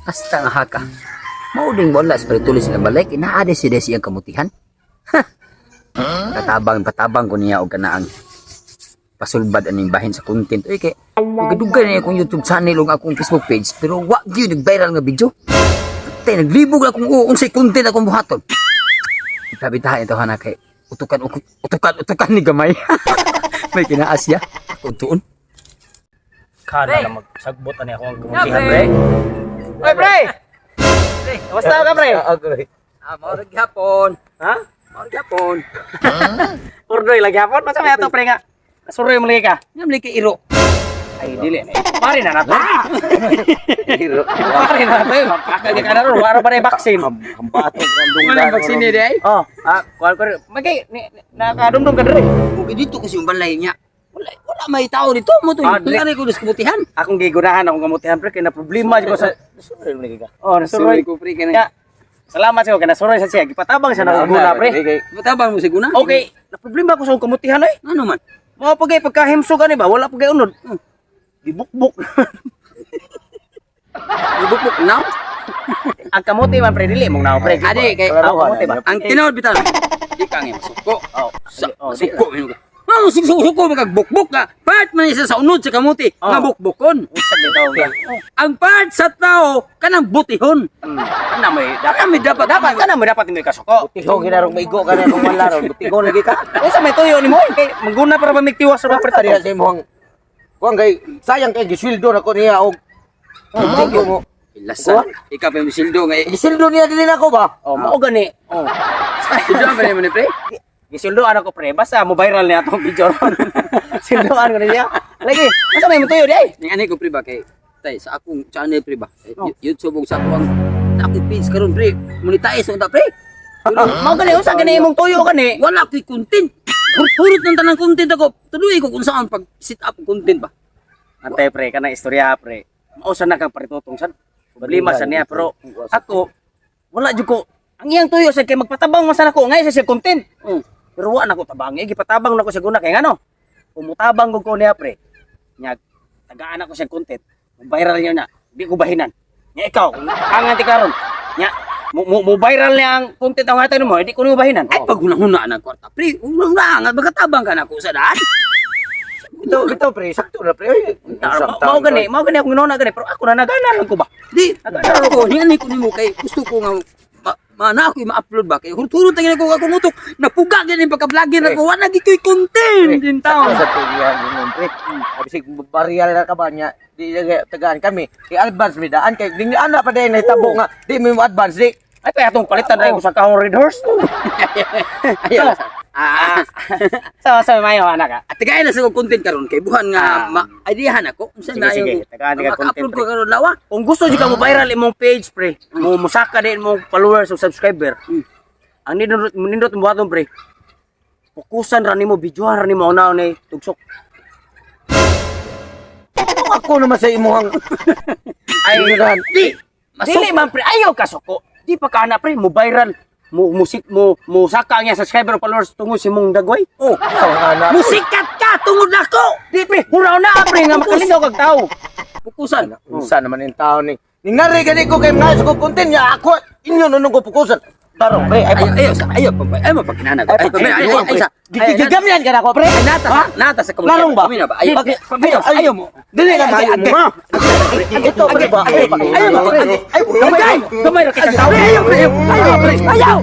Hasta nga haka. Mauding wala sa tulis na balay, kinaade si Desi ang kamutihan. Patabang ko niya o kanaang pasulbad aning bahin sa content. Uy, kay magadugan niya akong YouTube channel o akong Facebook page, pero wag yun nag-viral nga video. Tay, naglibog akong unsay content akong buhaton. Itabitahan ito na kay utukan ni gamay. May kinaasya. Tuon. Kana na magsagbot ani ako ang Yeah, kumutihan, pre. pre. Oy, pre. Pre, kamusta ka, pre? Okay. Maurag hapon. Ha? Maurag hapon. Urdoy lagi hapon, masa may ato, pre nga. Suroy mo lagi ka. Namli kay iro. Ay, dili. Pare na nato. Hiro. Pare na nato. Mapakal ka na ron. Wala pa na yung vaccine. Hambato ng Walang vaccine ni day. Oh, kuha ko rin. Magay, nakadumdum ka rin. Okay, dito kasi yung balay niya. Wala may tao dito mo to. Kaya ko sa kabutihan. Akong gigunahan akong kamutihan, pre. Kaya na problema ko sa... Suroy mo lagi ka. Oh, nasuroy. ko pre Kaya, salamat siya. Kaya nasuroy sa siya. Gipatabang siya na guna, pre. Matabang mo siguna. Okay, na problema ko sa kamutihan, eh. Ano man? Mga pagay, pagkahimso ka ba? Wala pagay unod. Dibukbuk. Ibukbuk now. Ang kamote man, pre, dili mong nao, pre. Adi kay kamote ba? ang tinawad bitaw. Di ka nga masuko. Oh, Suko mo ka. Mao suko magagbukbuk ka. Part man isa sa unod sa kamuti, nga bukbukon. Usag bitaw ka. Ang part sa tao kanang butihon. Kana may dapat Kami dapat kana mo dapat may kasuko. Tiho ginarong maigo ka na kung malaron. Tigo lagi ka. Unsa may tuyo nimo? Kay maguna para ba migtiwas sa pre Tadi sa imong kuang kay sayang kay gisweldo na ko niya og tigo mo. Ilasan. Ikaw pa misildo nga. Gisweldo niya din ako ba? Oh, mao gani. Oh. Sildo ba ni pre? Gisuldoan ako pre, basta mo viral niya atong video ron. Sildoan ko niya. Lagi, unsa may tuyo di? Ning ani ko pre ba kay tay sa akong channel pre ba. YouTube ug sa akong page karon pre. Monetize unta pre. Mao gani unsa gani imong tuyo gani? Wala ko'y content. Purot ng tanang content ako. Tuloy ko kung saan pag sit up content ba. Antay pre, kanang istorya pre. Mao sa nakang paritutong sad. Problema sa niya pero ako wala jud ko. Ang iyang tuyo sa kay magpatabang man sa nako ngay sa siya content. Pero wa nako tabang, gipatabang nako siya guna kay ngano. Umutabang ko niya pre. Nya tagaan ako siya content. Viral niya na. Di ko bahinan. Nya ikaw, ang anti karon. Nya mo viral niya ang content ang hatay mo, di ko niyo bahinan. Ay pag hunahuna ng kwarta. Pre, unang bagatabang ka na ko sa daan. Bitaw pre, sakto na pre. Mao gani ako ginona gani pero ako na nagana lang ko ba. Di, nagkakaroon ko. Hingan ko nimo kay gusto ko nga mana ako ma-upload ba kay hurturo tangin ako akong utok napuga gyud yung pagka-vlogger ako wala gi koy content din taon. Sa tiyan yun pre. Bisig barrier na ka ba niya. Di tagaan kami. Kay advance mi daan kay ding ana pa din nahitabo nga. Di mo advance di. Ay kaya atong palitan na ko sa kahong red horse. Ayaw. Sa mayo anak ka. At tagay na sa kong content karon kay buhan nga ma-ideahan ako unsa na Sige, yung tagaan ka content, upload ko pre. karon lawa. Kung gusto di ka mo viral imong page pre, mo musaka din mo followers o subscriber. Ang nindot mo atong pre. Fokusan ra nimo, videohan ra nimo ang naon ni tugsok. Ako naman sa imuhang Ay, di. Dili man pre, ayaw ka suko. Di pa ka na pre, mo viral. Mo saka niya subscriber o followers tungod si mong dagway. Oh, ana. musikat ka tungod nako. Di pre, huraw na pre nga makalingaw kag tao. Pukusan. Unsa naman yung tao ni. Ningari gani ko kay mga ko content niya ako inyo nunong ko pukusan. Taro pre ay Ayaw mapagkinana ko. Ay Gigamyan ka na ko pre. nata sa kamuti. Larong ba? Ayaw mo. Dili ka tayo mo. Ito pre ba? Ayaw mo. Gamay ra kita tao. Ayaw.